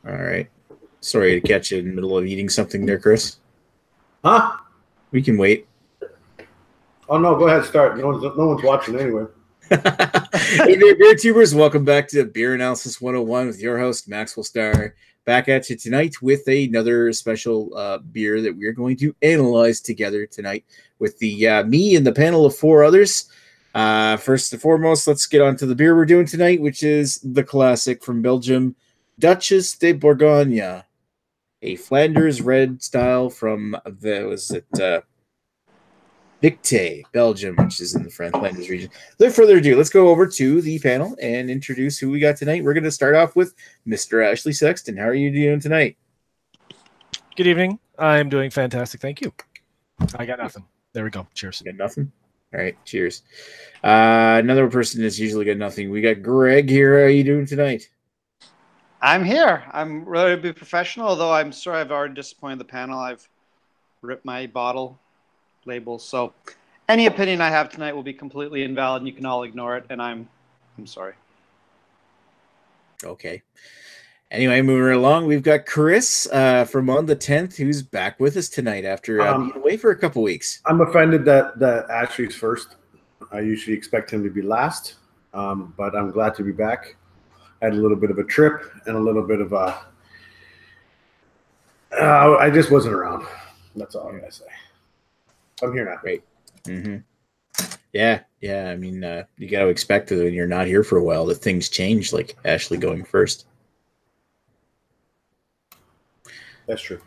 All right. Sorry to catch you in the middle of eating something there, Chris. Huh? We can wait. Oh no, go ahead, start. No one's watching anyway. Hey there, beer tubers. Welcome back to Beer Analysis 101 with your host, Maxwell Starr. Back at you tonight with another special beer that we're going to analyze together tonight with the me and the panel of four others. First and foremost, let's get on to the beer we're doing tonight, which is the classic from Belgium, Duchesse de Bourgogne, a Flanders red style from Victe, Belgium, which is in the Flanders region. Without further ado, let's go over to the panel and introduce who we got tonight. We're going to start off with Mr. Ashley Sexton. How are you doing tonight? Good evening. I'm doing fantastic. Thank you. I got nothing. There we go. Cheers. You got nothing? All right. Cheers. Another person that's usually got nothing. We got Greg here. How are you doing tonight? I'm here. I'm ready to be professional, although I'm sorry I've already disappointed the panel. I've ripped my bottle labels. So any opinion I have tonight will be completely invalid and you can all ignore it. And I'm sorry. Okay. Anyway, moving right along, we've got Chris from on the 10th, who's back with us tonight after being away for a couple weeks. I'm offended that Ashley's first. I usually expect him to be last, but I'm glad to be back. I had a little bit of a trip and a little bit of a. I just wasn't around. That's all I gotta say. I'm here now. Great. Mm-hmm. Yeah. I mean, you got to expect that when you're not here for a while that things change, like Ashley going first. That's true.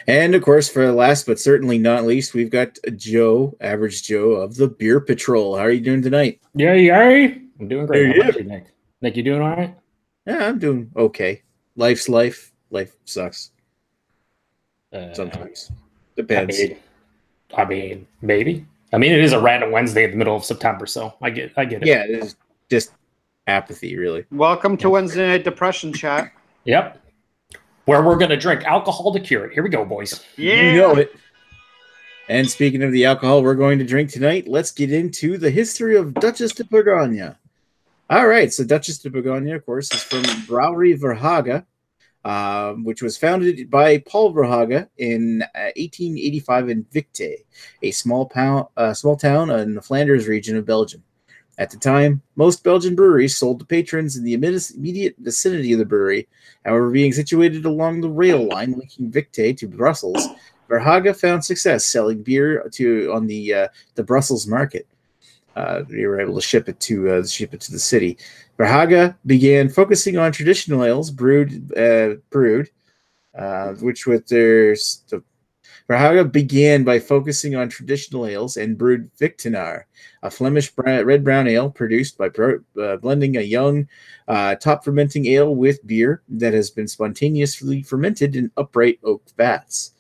And of course, for last but certainly not least, we've got Joe, Average Joe of the Beer Patrol. How are you doing tonight? Yeah. I'm doing great. How about you, Nick? Nick, you doing all right? Yeah, I'm doing okay. Life's life. Life sucks. Sometimes. Depends. I mean, maybe. I mean, it is a random Wednesday in the middle of September, so I get it. Yeah, it is just apathy, really. Welcome to Wednesday Night Depression Chat. Yep. Where we're going to drink alcohol to cure it. Here we go, boys. Yeah. You know it. And speaking of the alcohol we're going to drink tonight, let's get into the history of Duchesse de Bourgogne. All right, so Duchesse de Bourgogne, of course, is from Brouwery Verhaeghe, which was founded by Paul Verhaeghe in 1885 in Victe, a small town in the Flanders region of Belgium. At the time, most Belgian breweries sold to patrons in the immediate vicinity of the brewery. However, being situated along the rail line linking Victe to Brussels, Verhaeghe found success selling beer on the Brussels market. They were able to ship it to the city. Verhaeghe began focusing on traditional ales Verhaeghe began by focusing on traditional ales and brewed Victenaar, a Flemish red brown ale produced by blending a young top fermenting ale with beer that has been spontaneously fermented in upright oak vats.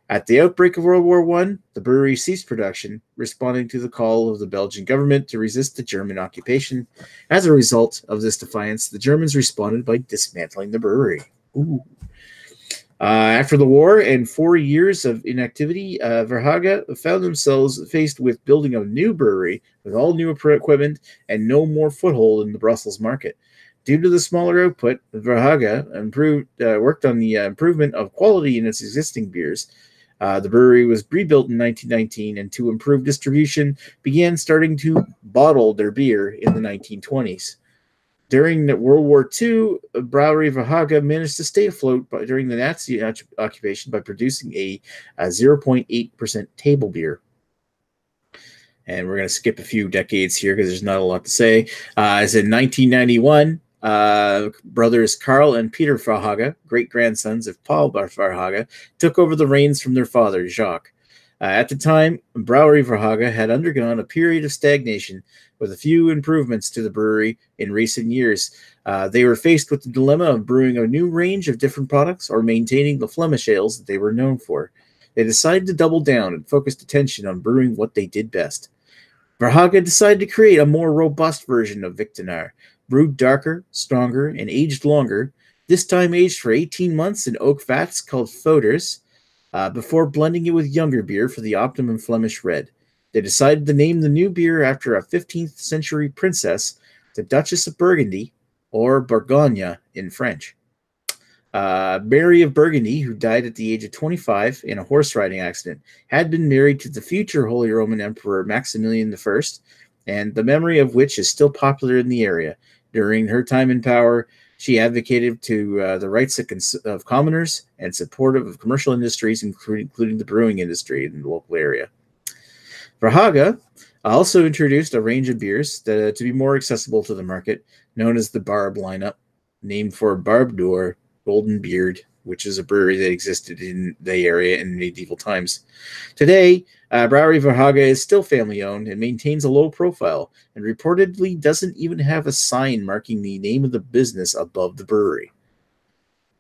At the outbreak of World War I, the brewery ceased production, responding to the call of the Belgian government to resist the German occupation. As a result of this defiance, the Germans responded by dismantling the brewery. After the war and 4 years of inactivity, Verhaeghe found themselves faced with building a new brewery with all new equipment and no more foothold in the Brussels market. Due to the smaller output, Verhaeghe worked on the improvement of quality in its existing beers. The brewery was rebuilt in 1919, and to improve distribution, began starting to bottle their beer in the 1920s. During World War II, Brouwery Verhaeghe managed to stay afloat during the Nazi occupation by producing a 0.8% table beer. And we're going to skip a few decades here because there's not a lot to say. As in 1991, brothers Karl and Peter Verhaeghe, great-grandsons of Paul Verhaeghe, took over the reins from their father, Jacques. At the time, Brouwery Verhaeghe had undergone a period of stagnation with a few improvements to the brewery in recent years. They were faced with the dilemma of brewing a new range of different products or maintaining the Flemish ales that they were known for. They decided to double down and focused attention on brewing what they did best. Verhaeghe decided to create a more robust version of Victenaar, brewed darker, stronger, and aged longer, this time aged for 18 months in oak vats called foeders, before blending it with younger beer for the optimum Flemish red. They decided to name the new beer after a 15th century princess, the Duchess of Burgundy, or Bourgogne in French. Mary of Burgundy, who died at the age of 25 in a horse riding accident, had been married to the future Holy Roman Emperor Maximilian I, and the memory of which is still popular in the area. During her time in power, she advocated to the rights of commoners and supportive of commercial industries, including the brewing industry in the local area. Verhaeghe also introduced a range of beers to be more accessible to the market, known as the Barb lineup, named for Barb d'Or, Golden Beard, which is a brewery that existed in the area in medieval times. Today, Brouwery Verhaeghe is still family-owned and maintains a low profile, and reportedly doesn't even have a sign marking the name of the business above the brewery.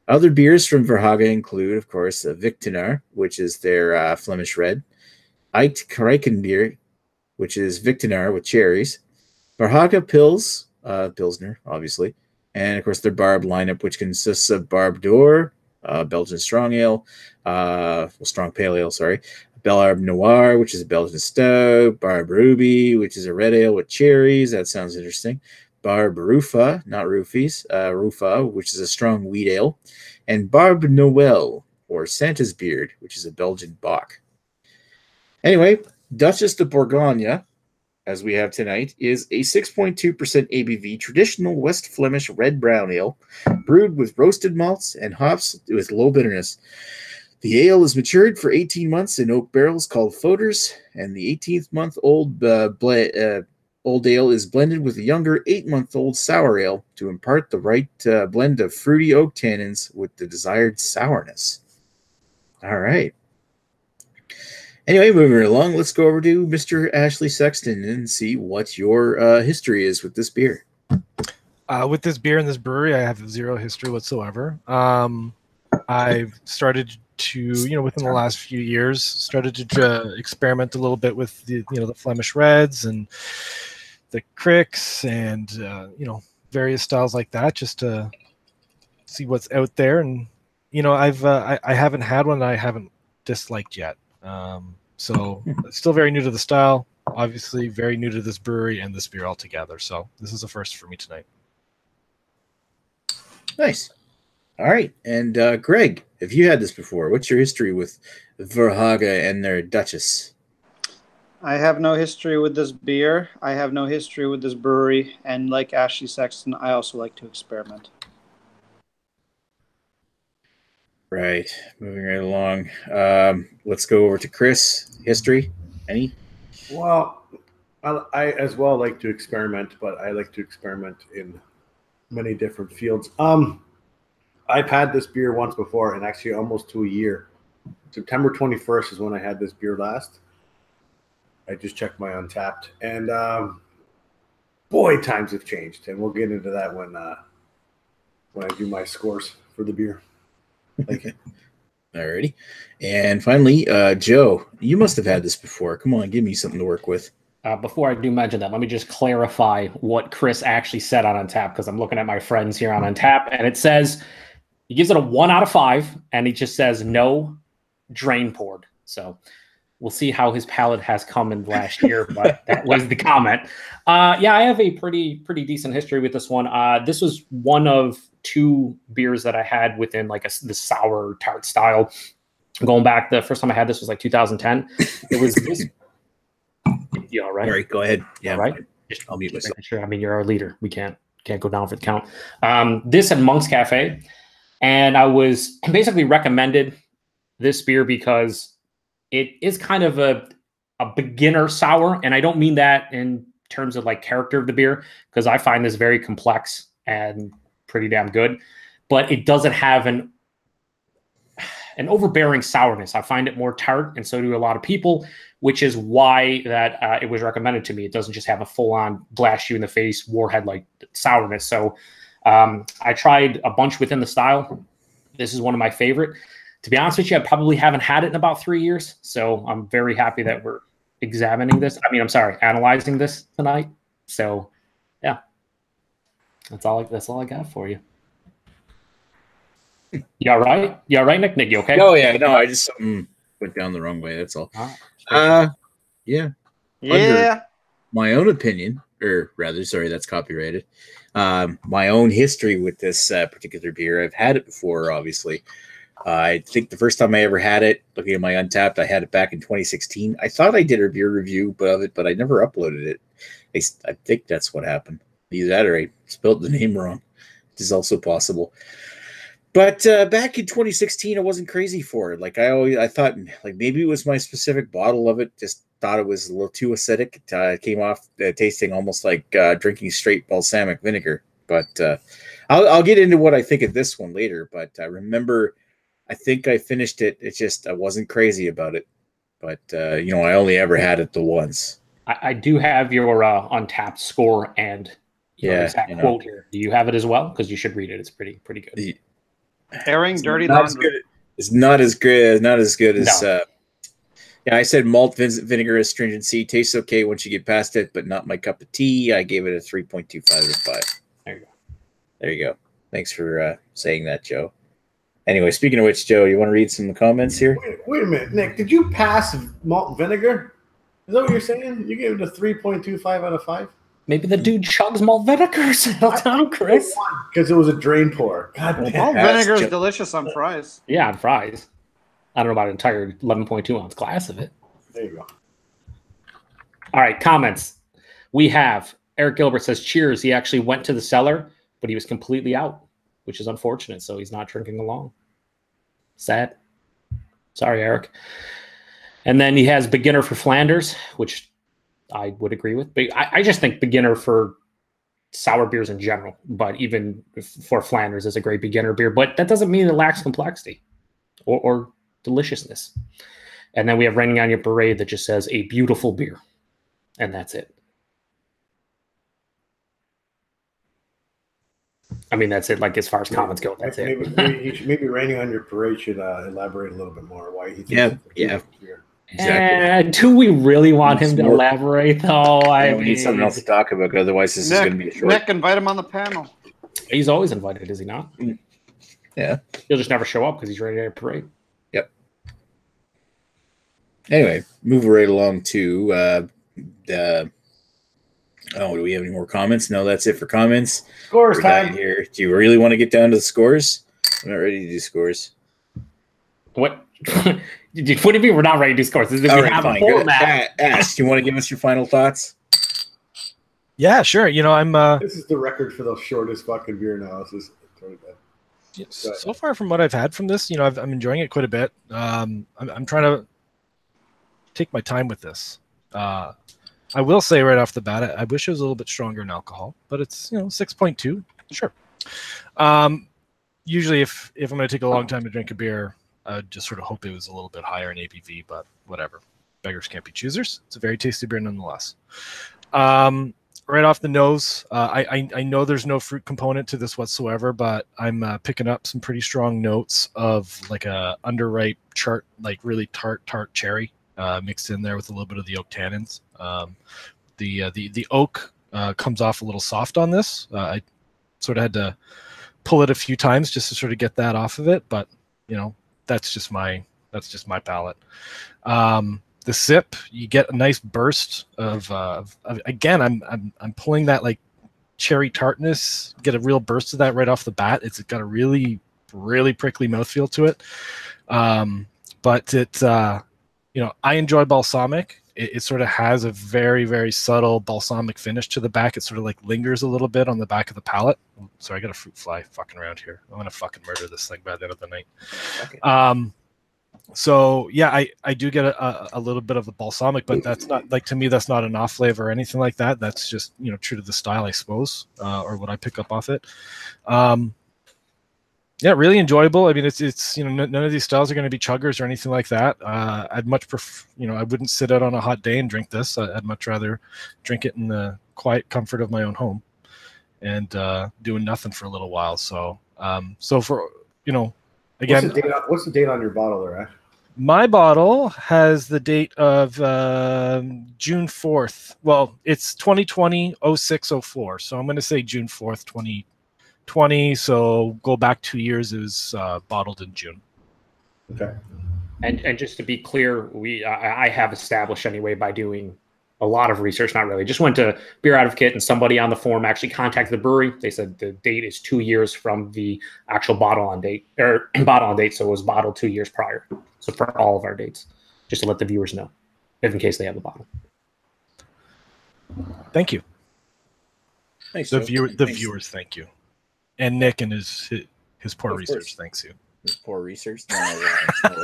Other beers from Verhaeghe include, of course, Victenaar, which is their Flemish red, Eit Krijkenbier, which is Victenaar with cherries, Verhaeghe Pils, Pilsner, obviously, and of course their Barb lineup, which consists of Barb d'Or, Belgian strong ale, strong pale ale, sorry, Barb Noir, which is a Belgian stout, Barb Ruby, which is a red ale with cherries. That sounds interesting. Barb Rufa, not Roofies, Rufa, which is a strong wheat ale, and Barb Noel, or Santa's Beard, which is a Belgian bock. Anyway, Duchesse de Bourgogne, as we have tonight, is a 6.2% ABV traditional West Flemish red brown ale, brewed with roasted malts and hops with low bitterness. The ale is matured for 18 months in oak barrels called foeders, and the 18-month-old old ale is blended with a younger 8-month-old sour ale to impart the right blend of fruity oak tannins with the desired sourness. All right. Anyway, moving right along, let's go over to Mr. Ashley Sexton and see what your history is with this beer. With this beer and this brewery, I have zero history whatsoever. I've started to, within the last few years, started to experiment a little bit with the Flemish Reds and the Cricks and, various styles like that, just to see what's out there. And, I haven't had one that I haven't disliked yet. So still very new to the style, obviously very new to this brewery and this beer altogether. So this is a first for me tonight. Nice. All right. And Greg, have you had this before? What's your history with Verhaeghe and their Duchesse? I have no history with this beer. I have no history with this brewery. And like Ashley Sexton, I also like to experiment. Right. Moving right along. Let's go over to Chris. History? Any? Well, I as well like to experiment, but I like to experiment in many different fields. I've had this beer once before, and actually almost to a year. September 21st is when I had this beer last. I just checked my Untapped, and boy, times have changed, and we'll get into that when I do my scores for the beer. Okay. Alrighty. And finally, Joe, you must have had this before. Come on, give me something to work with. Before I do mention that, let me just clarify what Chris actually said on Untappd, because I'm looking at my friends here on Untappd, and it says he gives it a 1 out of 5, and he just says no drain poured. So we'll see how his palate has come in the last year, but that was the comment. Yeah, I have a pretty decent history with this one. This was one of 2 beers that I had within like the sour tart style. Going back, the first time I had this was like 2010. It was this. You all right? All right, go ahead. Yeah, all right. I'll mute myself. Sure. I mean, you're our leader. We can't go down for the count. This at Monk's Cafe, and I was basically recommended this beer because it is kind of a beginner sour, and I don't mean that in terms of like character of the beer, because I find this very complex and pretty damn good, but it doesn't have an overbearing sourness. I find it more tart, and so do a lot of people, which is why that it was recommended to me. It doesn't just have a full-on blast you in the face warhead like sourness. So I tried a bunch within the style. This is one of my favorite. To be honest with you, I probably haven't had it in about 3 years, so I'm very happy that we're analyzing this tonight. So yeah, that's all I got for you. You all right? You all right, Nick? Nick, you okay? Oh yeah, no, I just went down the wrong way. That's all. Yeah. Yeah. Yeah. My own opinion, or rather, sorry, that's copyrighted. My own history with this particular beer. I've had it before, obviously. I think the first time I ever had it, looking at my Untapped, I had it back in 2016. I thought I did a beer review of it, but I never uploaded it. I think that's what happened. Either that or I spelled the name wrong. It is also possible. But back in 2016, I wasn't crazy for it. Like I thought, like maybe it was my specific bottle of it. Just thought it was a little too acidic. It came off tasting almost like drinking straight balsamic vinegar. But I'll get into what I think of this one later. But I remember, I think I finished it. It's just I wasn't crazy about it. But I only ever had it the once. I do have your Untapped score and your exact quote here. Do you have it as well? Because you should read it. It's pretty good. Airing dirty laundry. It's not as good. Not as good as. I said malt vinegar astringency tastes okay once you get past it, but not my cup of tea. I gave it a 3.25 out of 5. There you go. Thanks for saying that, Joe. Anyway, speaking of which, Joe, you want to read some comments here? Wait a minute, Nick. Did you pass malt vinegar? Is that what you're saying? You gave it a 3.25 out of 5? Maybe the dude chugs malt vinegar. Settle down, Chris. Because it was a drain pour. God damn. Malt vinegar is delicious on fries. Yeah, on fries. I don't know about an entire 11.2 ounce glass of it. There you go. All right, comments. We have Eric Gilbert says, cheers. He actually went to the cellar, but he was completely out, which is unfortunate. So he's not drinking along. Sad. Sorry, Eric. And then he has beginner for Flanders, which I would agree with. But I just think beginner for sour beers in general, but even for Flanders is a great beginner beer. But that doesn't mean it lacks complexity or deliciousness. And then we have Raining on Your Parade that just says a beautiful beer. And that's it. I mean, that's it. Like, as far as comments go, that's it. Maybe Raining on Your Parade should elaborate a little bit more why he thinks it's beer. Exactly. Do we really want him to elaborate, though? We need something else to talk about, otherwise this is going to be a short. Nick, invite him on the panel. He's always invited, is he not? Yeah. He'll just never show up because he's ready to parade. Yep. Anyway, moving right along to do we have any more comments? No, that's it for comments. Scores time here. Do you really want to get down to the scores? I'm not ready to do scores. What? What do you mean we're not ready to do scores? We have a format. Ash, do you want to give us your final thoughts? Yeah, sure. I'm. This is the record for the shortest fucking beer analysis. So far from what I've had from this, I'm enjoying it quite a bit. I'm trying to take my time with this. I will say right off the bat, I wish it was a little bit stronger in alcohol, but it's 6.2. Sure. Usually, if I'm going to take a long time to drink a beer, I just sort of hope it was a little bit higher in ABV, but whatever. Beggars can't be choosers. It's a very tasty beer nonetheless. Right off the nose, I know there's no fruit component to this whatsoever, but I'm picking up some pretty strong notes of like a underripe like really tart cherry mixed in there with a little bit of the oak tannins. The oak comes off a little soft on this. I sort of had to pull it a few times just to sort of get that off of it, but that's just my palate. The sip, you get a nice burst of again, I'm pulling that like cherry tartness, get a real burst of that right off the bat. It's got a really, really prickly mouthfeel to it. But it, I enjoy balsamic. It sort of has a very, very subtle balsamic finish to the back. It sort of like lingers a little bit on the back of the palate. Oh, sorry, I got a fruit fly fucking around here. I'm going to fucking murder this thing by the end of the night. Okay. So yeah, I do get a little bit of the balsamic, but that's not like, to me, that's not an off flavor or anything like that. That's just, true to the style, I suppose, or what I pick up off it. Yeah, really enjoyable. I mean, it's none of these styles are going to be chuggers or anything like that. I'd much prefer, I wouldn't sit out on a hot day and drink this. I'd much rather drink it in the quiet comfort of my own home and doing nothing for a little while. So, so for again, what's the date on your bottle there, Ash? My bottle has the date of June 4th. Well, it's 2020-06-04. So I'm going to say June 4th, 2020. So go back 2 years. It was bottled in June. Okay. And just to be clear, I have established anyway by doing a lot of research, not really. Just went to Beer Out of Kit, and somebody on the forum actually contacted the brewery. They said the date is 2 years from the actual bottle on date, so it was bottled 2 years prior. So for all of our dates, just to let the viewers know, if in case they have a bottle. Thank you. Thanks, The Joe. viewers, thank you, and Nick and his poor Of research. course. Thanks you. Poor research. No,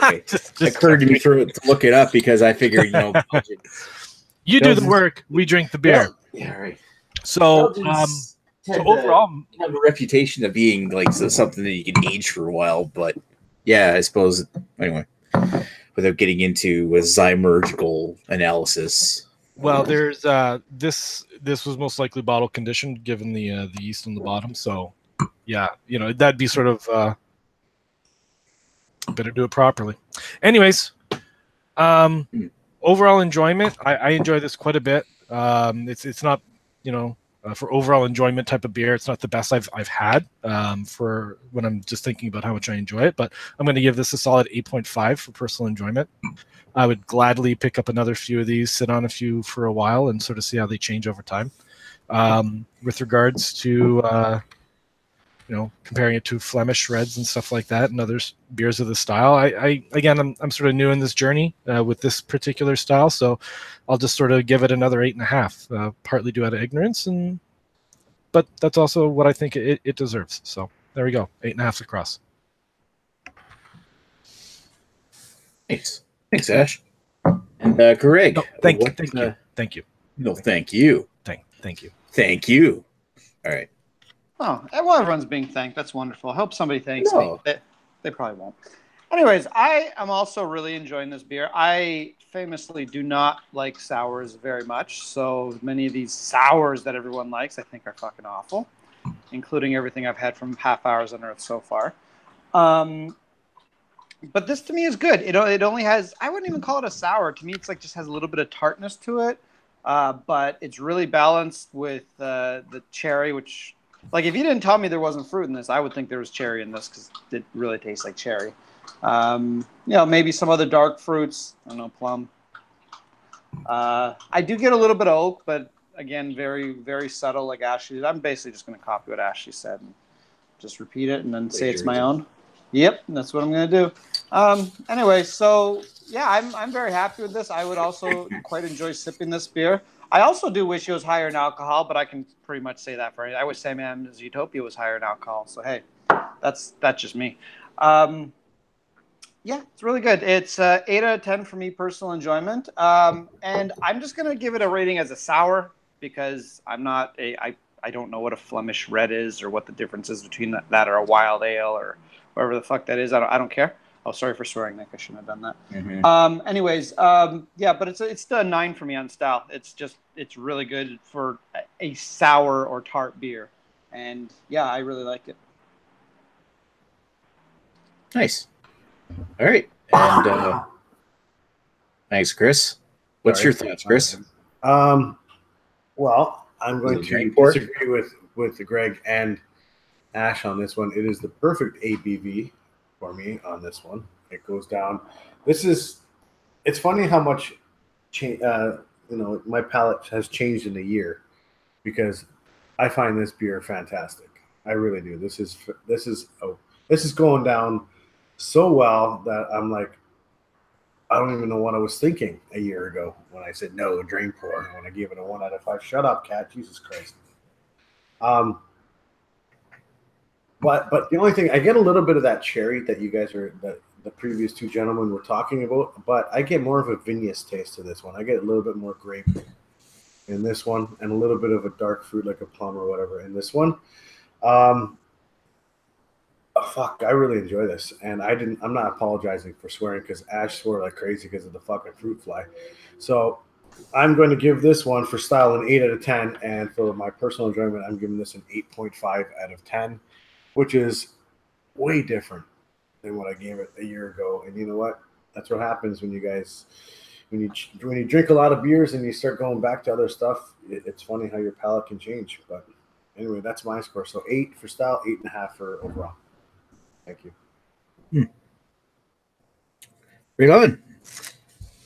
okay. Just It occurred to me to look it up because I figured, you do the work, we drink the beer. Well, yeah, right. So, Belgians tend to overall, have a reputation of being like something that you can age for a while, but yeah, I suppose anyway, without getting into a zymurgical analysis. well, there's this was most likely bottle conditioned given the yeast on the bottom. So, yeah, that'd be sort of better do it properly. Anyways, overall enjoyment. I enjoy this quite a bit. It's not for overall enjoyment type of beer, it's not the best I've had for when I'm just thinking about how much I enjoy it. But I'm going to give this a solid 8.5 for personal enjoyment. I would gladly pick up another few of these, sit on a few for a while, and sort of see how they change over time. With regards to comparing it to Flemish Reds and stuff like that, and other beers of the style. I'm sort of new in this journey with this particular style, so I'll just sort of give it another 8.5, partly due out of ignorance, but that's also what I think it deserves. So there we go, 8.5 across. Thanks, Ash. And Greg. No, thank you. No, thank you. Thank you. Thank you. All right. Oh, well, everyone's being thanked. That's wonderful. I hope somebody thanks No. me. They probably won't. Anyways, I am also really enjoying this beer. I famously do not like sours very much, so many of these sours that everyone likes I think are fucking awful, including everything I've had from Half Hours on Earth so far. But this to me is good. It only has, I wouldn't even call it a sour. To me, it's like just has a little bit of tartness to it, but it's really balanced with the cherry, which... Like, if you didn't tell me there wasn't fruit in this, I would think there was cherry in this because it really tastes like cherry. Maybe some other dark fruits. I don't know, plum. I do get a little bit of oak, but again, very, very subtle, like Ashley. I'm basically just going to copy what Ashley said and just repeat it and then say it's my own. Yep, that's what I'm going to do. Anyway, so yeah, I'm very happy with this. I would also quite enjoy sipping this beer. I also do wish it was higher in alcohol, but I can pretty much say that for it. I wish Sam Adams Utopia was higher in alcohol. So hey, that's just me. Yeah, it's really good. It's 8 out of 10 for me, personal enjoyment. And I'm just gonna give it a rating as a sour because I'm not I don't know what a Flemish Red is or what the difference is between that or a wild ale or whatever the fuck that is. I don't care. Oh, sorry for swearing, Nick. I shouldn't have done that. Mm-hmm. Anyways, yeah, but it's still a 9 for me on style. It's really good for a sour or tart beer, and yeah, I really like it. Nice. All right, and thanks, Chris. What's your thoughts, Chris? Well, I'm going to disagree with Greg and Ash on this one. It is the perfect ABV for me on this one. It goes down. It's funny how much my palate has changed in a year because I find this beer fantastic. I really do. This is going down so well that I'm like, I don't even know what I was thinking a year ago when I said no, drain pour, when I gave it a 1 out of 5. Shut up, cat. Jesus Christ. But the only thing, I get a little bit of that cherry that you guys the previous two gentlemen were talking about, but I get more of a vinous taste to this one. I get a little bit more grape in this one and a little bit of a dark fruit like a plum or whatever in this one. I really enjoy this, and I'm not apologizing for swearing because Ash swore like crazy because of the fucking fruit fly. So I'm going to give this one for style an 8 out of 10, and for my personal enjoyment, I'm giving this an 8.5 out of 10, which is way different than what I gave it a year ago. And you know what? That's what happens when you drink a lot of beers and you start going back to other stuff. It's funny how your palate can change. But anyway, that's my score. So 8 for style, 8.5 for overall. Thank you. Right on.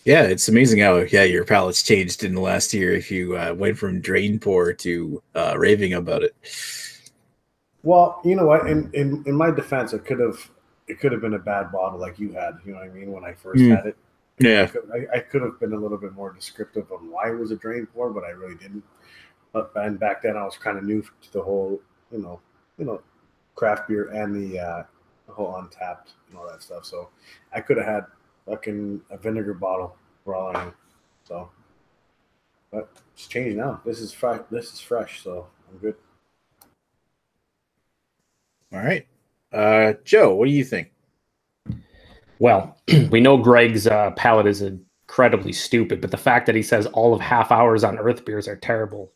Yeah, it's amazing how your palate's changed in the last year. If you went from drain pour to raving about it. Well, you know what? In my defense, it could have been a bad bottle like you had. You know what I mean? When I first had it, Yeah. I could have been a little bit more descriptive on why it was a drain pour, but I really didn't. And back then, I was kind of new to the whole, craft beer and the whole untapped and all that stuff. So I could have had fucking a vinegar bottle for all I knew. So, but it's changed now. This is fresh. This is fresh, so I'm good. All right, Joe, what do you think? Well, we know Greg's palate is incredibly stupid, but the fact that he says all of half hours on Earth beers are terrible,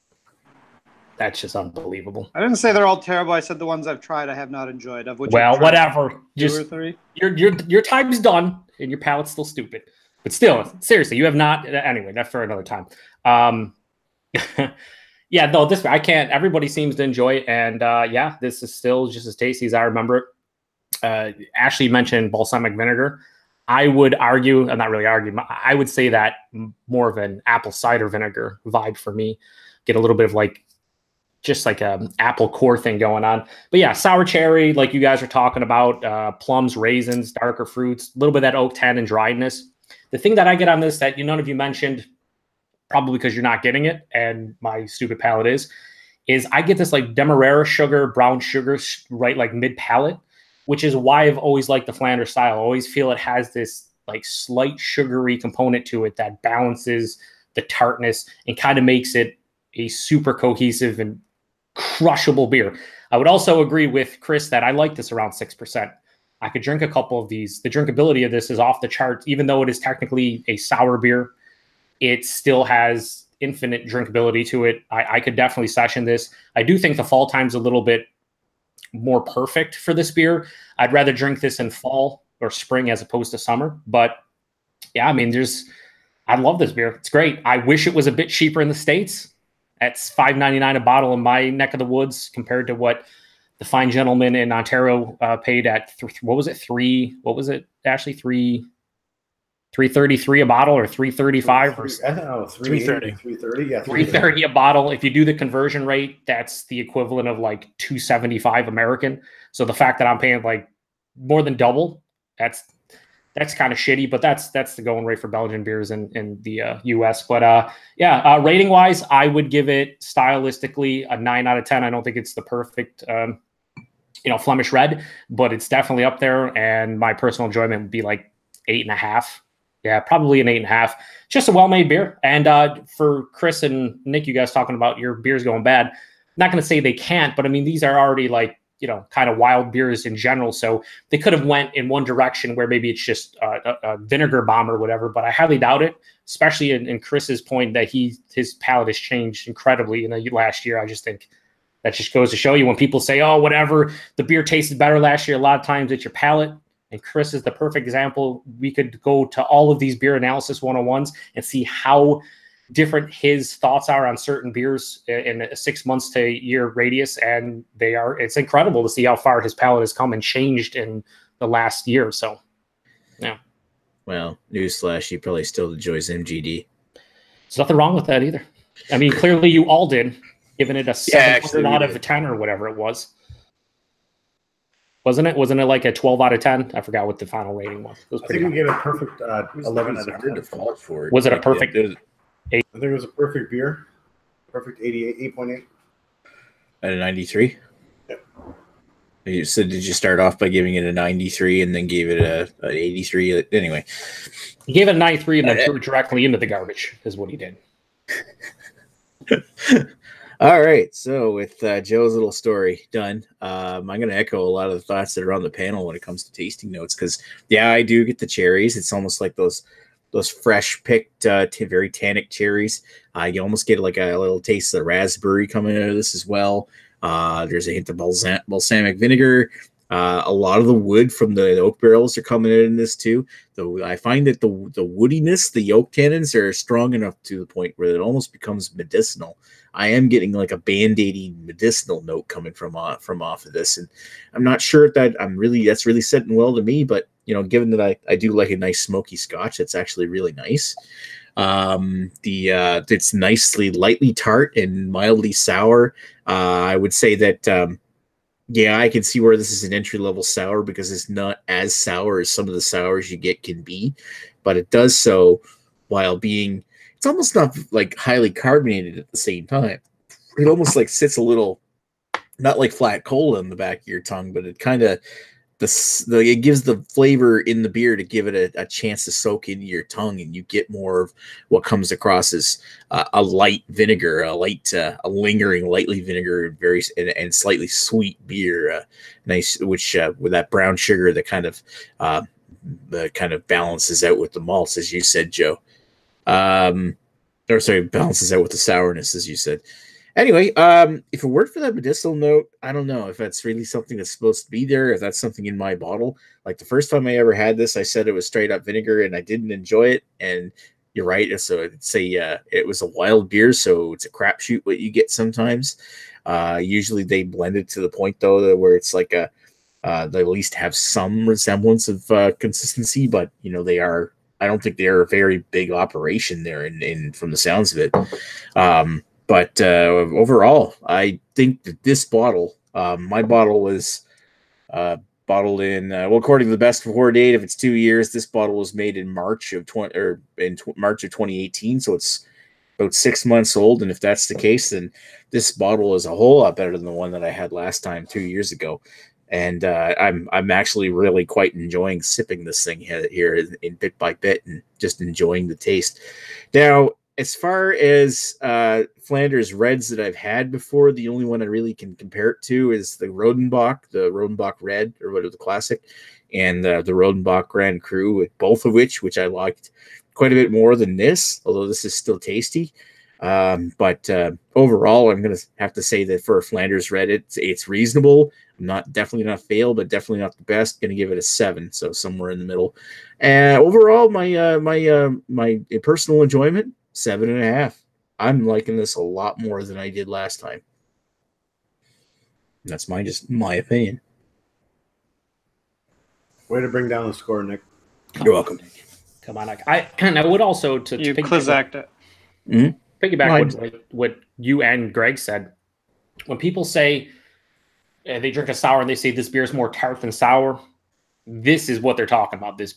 that's just unbelievable. I didn't say they're all terrible. I said the ones I've tried I have not enjoyed. Of which well, whatever. Two Just or three. Your time's done, and your palate's still stupid. But still, seriously, you have not. Anyway, that's for another time. Yeah, no, this I can't. Everybody seems to enjoy it, and yeah, this is still just as tasty as I remember it. Ashley mentioned balsamic vinegar. I would argue, not really argue, I would say that more of an apple cider vinegar vibe for me. Get a little bit of like, just like a apple core thing going on. But yeah, sour cherry, like you guys are talking about, plums, raisins, darker fruits, a little bit of that oak tan and dryness. The thing that I get on this that none of you mentioned, probably because you're not getting it, and my stupid palate is I get this like demerara sugar, brown sugar, right, like mid palate, which is why I've always liked the Flanders style. I always feel it has this like slight sugary component to it that balances the tartness and kind of makes it a super cohesive and crushable beer. I would also agree with Chris that I like this around 6%. I could drink a couple of these. The drinkability of this is off the charts, even though it is technically a sour beer. It still has infinite drinkability to it. I could definitely session this. I do think the fall time's a little bit more perfect for this beer. I'd rather drink this in fall or spring as opposed to summer. But yeah, I mean, I love this beer. It's great. I wish it was a bit cheaper in the States. That's $5.99 a bottle in my neck of the woods compared to what the fine gentleman in Ontario paid at what was it, Ashley? $3.33 a bottle or $3.35 or $3.30. $3.30, yeah. $3.30 a bottle. If you do the conversion rate, that's the equivalent of like $2.75 American. So the fact that I'm paying like more than double, that's kind of shitty, but that's the going rate for Belgian beers in the US. But yeah, rating wise, I would give it stylistically a 9 out of 10. I don't think it's the perfect Flemish red, but it's definitely up there. And my personal enjoyment would be like 8.5. Yeah, probably an 8.5. Just a well-made beer. And for Chris and Nick, you guys talking about your beers going bad. Not going to say they can't, but I mean, these are already like, kind of wild beers in general. So they could have went in one direction where maybe it's just a vinegar bomb or whatever, but I highly doubt it, especially in Chris's point that his palate has changed incredibly in the last year. I just think that just goes to show you when people say, oh, whatever, the beer tasted better last year, a lot of times it's your palate. And Chris is the perfect example. We could go to all of these beer analysis 101s and see how different his thoughts are on certain beers in a 6 months to a year radius. And it's incredible to see how far his palate has come and changed in the last year. So, yeah. Well, newsflash, he probably still enjoys MGD. There's nothing wrong with that either. I mean, clearly you all did, giving it a 7 out of 10 or whatever it was. Wasn't it like a 12 out of 10? I forgot what the final rating was. It was I think we gave a perfect 11 out of 10. Default for it. Was it a perfect? I think it was a perfect beer. Perfect 8.8. At a 93? Yep. So did you start off by giving it a 93 and then gave it an 83? Anyway. He gave it a 93 and then threw it directly into the garbage is what he did. All right, so with Joe's little story done, I'm going to echo a lot of the thoughts that are on the panel when it comes to tasting notes because, yeah, I do get the cherries. It's almost like those fresh picked, very tannic cherries. You almost get like a little taste of the raspberry coming out of this as well. There's a hint of balsamic vinegar. A lot of the wood from the oak barrels are coming in this too. Though I find that the woodiness, the oak tannins are strong enough to the point where it almost becomes medicinal. I am getting like a band-aidy medicinal note coming from off of this, and I'm not sure if that's really sitting well to me. But given that I do like a nice smoky Scotch, that's actually really nice. It's nicely lightly tart and mildly sour. I would say that yeah, I can see where this is an entry level sour because it's not as sour as some of the sours you get can be, but it does so while being it's almost not like highly carbonated at the same time. It almost like sits a little not like flat cola in the back of your tongue, but it kind of it gives the flavor in the beer to give it a chance to soak into your tongue, and you get more of what comes across as a light vinegar, a lingering lightly vinegar, and slightly sweet beer, nice, which with that brown sugar that kind of balances out with the malts, as you said, Joe. Or sorry, balances out with the sourness, as you said. Anyway, if it weren't for that medicinal note, I don't know if that's really something that's supposed to be there, if that's something in my bottle. Like the first time I ever had this, I said it was straight up vinegar and I didn't enjoy it. And you're right. So it was a wild beer, so it's a crapshoot what you get sometimes. Usually they blend it to the point though where it's like they at least have some resemblance of consistency, but I don't think they're a very big operation there in from the sounds of it. But overall, I think that this bottle, my bottle was bottled in, according to the best before date, if it's 2 years, this bottle was made in March of March of 2018, so it's about 6 months old. And if that's the case, then this bottle is a whole lot better than the one that I had last time 2 years ago. And I'm actually really quite enjoying sipping this thing here in bit by bit and just enjoying the taste. Now, as far as Flanders Reds that I've had before, the only one I really can compare it to is the Rodenbach Red, or whatever, the classic, and the Rodenbach Grand Cru, both of which I liked quite a bit more than this, although this is still tasty. But overall, I'm going to have to say that for a Flanders Red, it's reasonable. Definitely not fail, but definitely not the best. Going to give it a 7, so somewhere in the middle. Overall, my personal enjoyment, 7.5. I'm liking this a lot more than I did last time. And that's just my opinion. Way to bring down the score, Nick. You're welcome. Come on, Nick. I would also to You Clizacked it. Piggyback what you and Greg said. When people say they drink a sour and they say this beer is more tart than sour, this is what they're talking about. This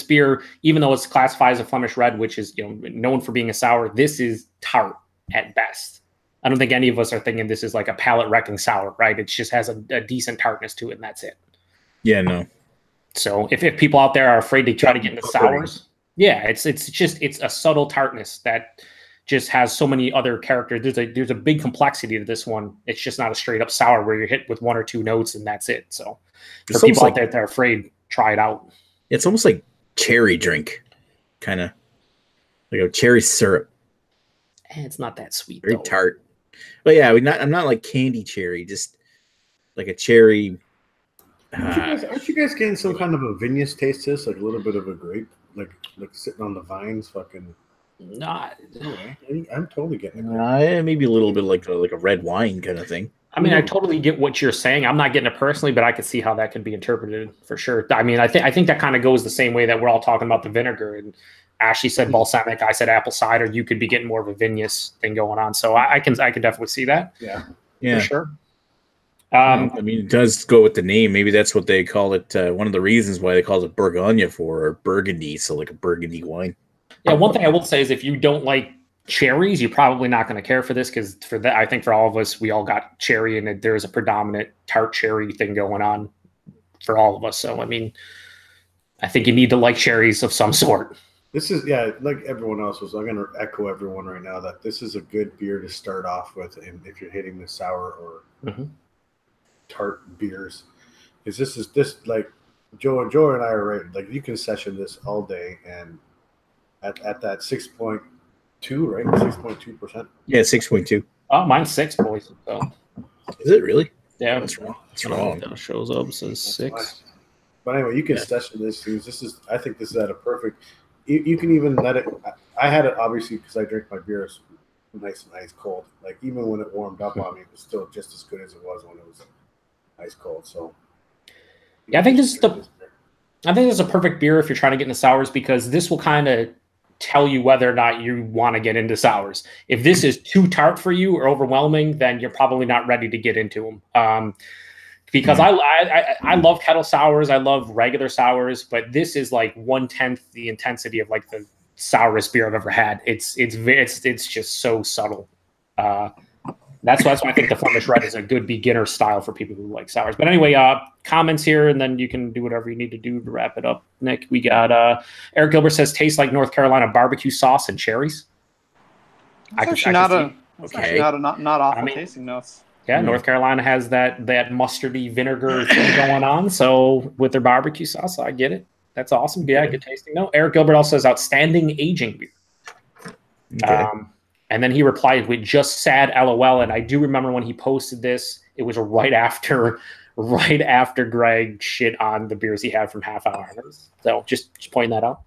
beer, even though it's classified as a Flemish red, which is known for being a sour, this is tart at best. I don't think any of us are thinking this is like a palate wrecking sour, right? It just has a decent tartness to it, and that's it. Yeah, no. So if people out there are afraid to try to get into sours, yeah, it's a subtle tartness that just has so many other characters. There's a big complexity to this one. It's just not a straight up sour where you're hit with 1 or 2 notes and that's it. So for people out there that are afraid, try it out. It's almost like cherry drink, kind of like a cherry syrup. It's not that sweet. Very tart. But yeah, I'm not like candy cherry, just like a cherry. Aren't you guys getting some kind of a vinous taste to this? Like a little bit of a grape, like sitting on the vines, fucking. Not. I'm totally getting it. Maybe a little bit like a red wine kind of thing. I mean, I totally get what you're saying. I'm not getting it personally, but I could see how that could be interpreted for sure. I mean, I think that kind of goes the same way that we're all talking about the vinegar. And Ashley said balsamic, I said apple cider. You could be getting more of a vinous thing going on. So I can definitely see that. Yeah, for sure. I mean, it does go with the name. Maybe that's what they call it. One of the reasons why they call it Bourgogne or Burgundy, so like a Burgundy wine. Yeah, one thing I will say is if you don't like cherries, you're probably not going to care for this because I think for all of us, we all got cherry and there's a predominant tart cherry thing going on for all of us. So, I mean, I think you need to like cherries of some sort. This is, like everyone else was. I'm going to echo everyone right now that this is a good beer to start off with. And if you're hitting the sour or tart beers, is this like Joe and I are right. Like you can session this all day and at that 6.2, right? 6.2%. Yeah, 6.2. Oh, mine's 6, boys. So. Is it really? Yeah, that's wrong. That's wrong. It shows up, says 6. But anyway, you can session this. I think this is at a perfect. You can even let it. I had it obviously because I drink my beers nice and ice cold. Like even when it warmed up on me, it was still just as good as it was when it was ice cold. So yeah, I think this is I think it's a perfect beer if you're trying to get into sours, because this will kind of tell you whether or not you want to get into sours. If this is too tart for you or overwhelming, then you're probably not ready to get into them. Because I love kettle sours, I love regular sours, but this is like 1/10 the intensity of like the sourest beer I've ever had. It's just so subtle. That's why I think the Flemish Red is a good beginner style for people who like sours. But anyway, comments here, and then you can do whatever you need to do to wrap it up. Nick, we got Eric Gilbert says tastes like North Carolina barbecue sauce and cherries. That's actually not awful tasting notes. Yeah, North Carolina has that mustardy vinegar thing going on. So with their barbecue sauce, I get it. That's awesome. Yeah, good tasting. No, Eric Gilbert also says outstanding aging beer. Okay. And then he replied with just sad LOL. And I do remember when he posted this, it was right after Greg shit on the beers he had from Half Hour Hours. So just pointing that out.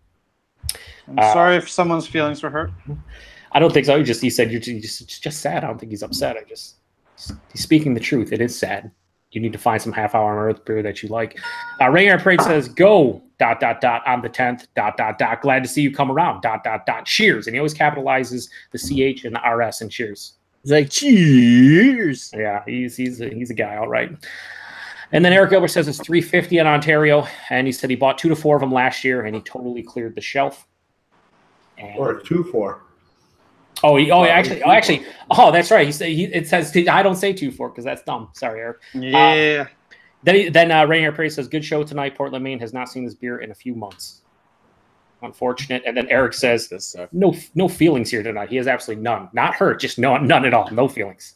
I'm sorry if someone's feelings were hurt. I don't think so. He said you're just sad. I don't think he's upset. He's speaking the truth. It is sad. You need to find some Half Hour on Earth beer that you like. Rainier Parade says, go, ... on the 10th, ... Glad to see you come around, ... Cheers. And he always capitalizes the CH and the RS and cheers. He's like, cheers. Yeah, he's a guy, all right. And then Eric Gilbert says it's $3.50 in Ontario. And he said he bought 2 to 4 of them last year, and he totally cleared the shelf. Or 2-4. That's right. It says I don't say 2-4 because that's dumb. Sorry, Eric. Yeah. Then Rainier Prairie says good show tonight. Portland, Maine has not seen this beer in a few months. Unfortunate. And then Eric says no feelings here tonight. He has absolutely none. Not hurt, just none at all. No feelings.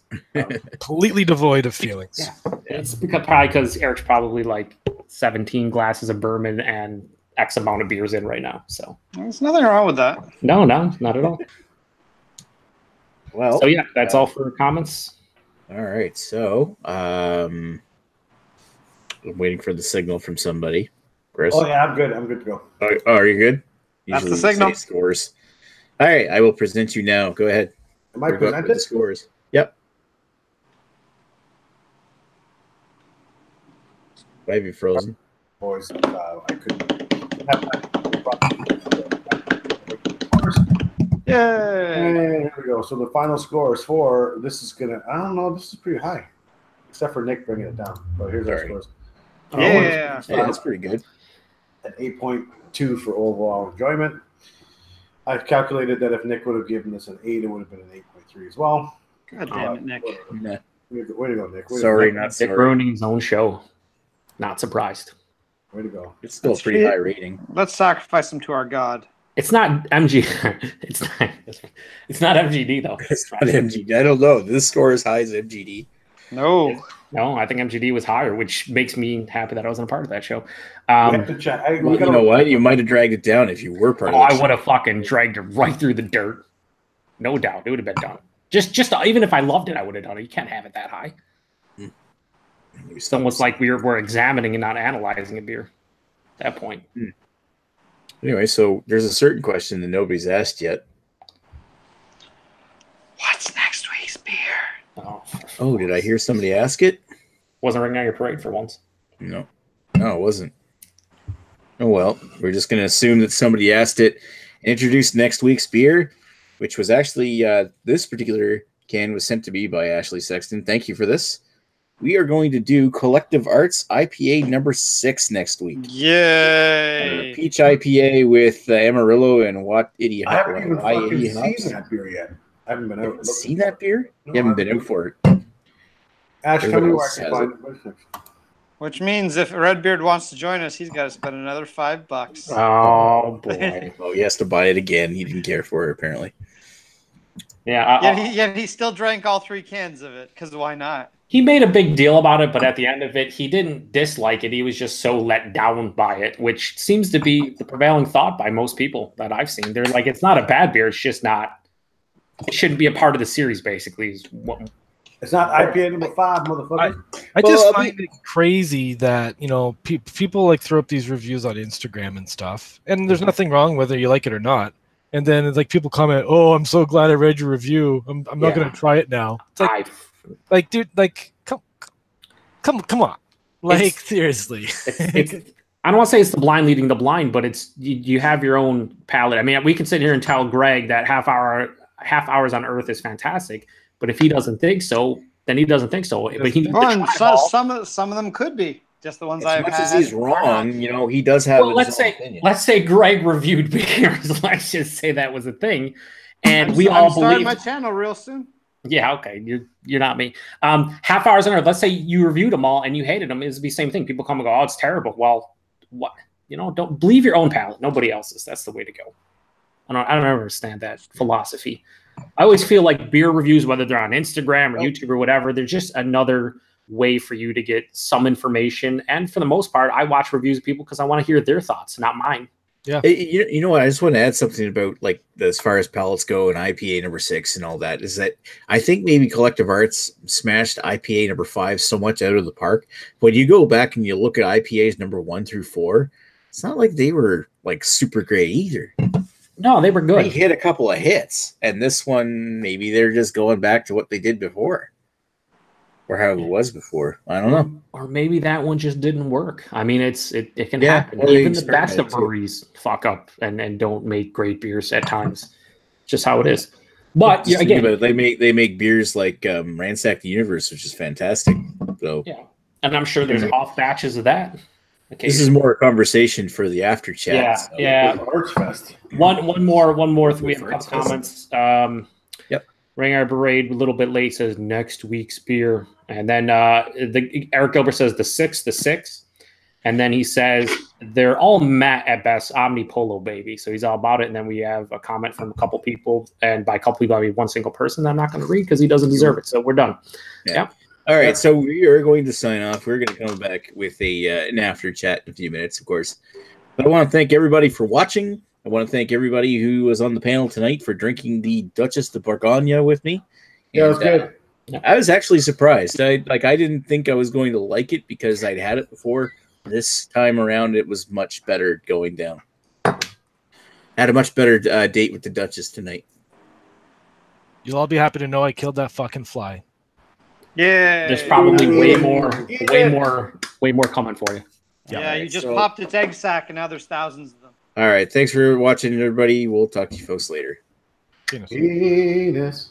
Completely devoid of feelings. Yeah. It's probably because Eric's probably like 17 glasses of bourbon and X amount of beers in right now. So there's nothing wrong with that. No, not at all. Well, so yeah, that's all for comments. All right, so I'm waiting for the signal from somebody. Chris? Oh yeah, I'm good. I'm good to go. Oh, are you good? That's the signal. Scores. All right, I will present you now. Go ahead. Am I presented? The scores. Yep. Why have you frozen? Boys, I couldn't. Yay! Here we go. So the final scores for this is gonna. I don't know. This is pretty high, except for Nick bringing it down. But here's our scores. Yeah, that's pretty good. An 8.2 for overall enjoyment. I've calculated that if Nick would have given this an 8, it would have been an 8.3 as well. God damn it, Nick! Way to go, Nick. Sorry, not sorry. Nick ruining his own show. Not surprised. Way to go. It's still a pretty high rating. Let's sacrifice him to our god. It's not MG. It's not MGD though. It's not MGD. I don't know. This score is high as MGD. No, I think MGD was higher, which makes me happy that I wasn't a part of that show. You know what? You might have dragged it down if you were part of it. I would have fucking dragged it right through the dirt. No doubt, it would have been done. Just even if I loved it, I would have done it. You can't have it that high. It's almost like we're examining and not analyzing a beer at that point. Anyway, so there's a certain question that nobody's asked yet. What's next week's beer? Oh, did I hear somebody ask it? Wasn't ringing out your parade for once. No, it wasn't. Oh, well, we're just going to assume that somebody asked it. Introduce next week's beer, which was actually, this particular can was sent to me by Ashley Sexton. Thank you for this. We are going to do Collective Arts IPA number 6 next week. Yay! Peach IPA with Amarillo and What Idiot. I haven't even fucking seen that beer yet. I haven't been out. Seen that beer? No, you haven't been out for it. Ash, tell me where I can find it. Which means if Redbeard wants to join us, he's got to spend another $5. Oh boy! Oh, he has to buy it again. He didn't care for it apparently. Yeah. Yet he still drank all 3 cans of it because why not? He made a big deal about it, but at the end of it, he didn't dislike it. He was just so let down by it, which seems to be the prevailing thought by most people that I've seen. They're like, it's not a bad beer. It's just not. It shouldn't be a part of the series. Basically, it's not IPA number 5, motherfucker. I just find it crazy that people like throw up these reviews on Instagram and stuff, and there's nothing wrong whether you like it or not. And then it's like people comment, "Oh, I'm so glad I read your review. I'm not going to try it now." It's dude, come on, seriously. I don't want to say it's the blind leading the blind, but it's you have your own palate. I mean, we can sit here and tell Greg that half hours on Earth is fantastic, but if he doesn't think so, then he doesn't think so. But he some of them could be just the ones I've had. As much as he's wrong, he does have. Well, let's say Greg reviewed beers. Let's just say that was a thing, and we all believe. My channel real soon. Yeah, okay, you're not me. Half hours on Earth. Let's say you reviewed them all and you hated them. It's the same thing. People come and go, "Oh, it's terrible." Well, what? Don't believe your own palate, nobody else's. That's the way to go. I don't understand that philosophy. I always feel like beer reviews, whether they're on Instagram or YouTube or whatever, they're just another way for you to get some information. And for the most part, I watch reviews of people because I want to hear their thoughts, not mine. Yeah. You know what? I just want to add something about like as far as pallets go and IPA number 6 and all that is that I think maybe Collective Arts smashed IPA number 5 so much out of the park. When you go back and you look at IPAs number 1 through 4, it's not like they were like super great either. No, they were good. They hit a couple of hits, and this one maybe they're just going back to what they did before. Or how it was before. I don't know. Or maybe that one just didn't work. I mean, it can happen. Well, even the best of breweries fuck up and don't make great beers at times. Just how it is. But again, they make beers like Ransack the Universe, which is fantastic. So yeah, and I'm sure there's off batches of that. Okay. This is more a conversation for the after chat. Yeah, so. yeah. Archfest. One more. We have a couple comments. Yep. Ring Parade a little bit late says next week's beer. And then Eric Gilbert says the six. And then he says they're all Matt at best, Omni Polo baby. So he's all about it. And then we have a comment from a couple people. And by a couple people, I mean one single person that I'm not going to read because he doesn't deserve it. So we're done. Yeah. All right. So we are going to sign off. We're going to come back with an after chat in a few minutes, of course. But I want to thank everybody for watching. I want to thank everybody who was on the panel tonight for drinking the Duchesse de Bourgogne with me. Yeah, it was good. I was actually surprised. I didn't think I was going to like it because I'd had it before. This time around, it was much better going down. Had a much better date with the Duchesse tonight. You'll all be happy to know I killed that fucking fly. Yeah. There's probably way more coming for you. Yeah, you just popped its egg sack, and now there's thousands of them. All right. Thanks for watching, everybody. We'll talk to you folks later. Penis. Penis.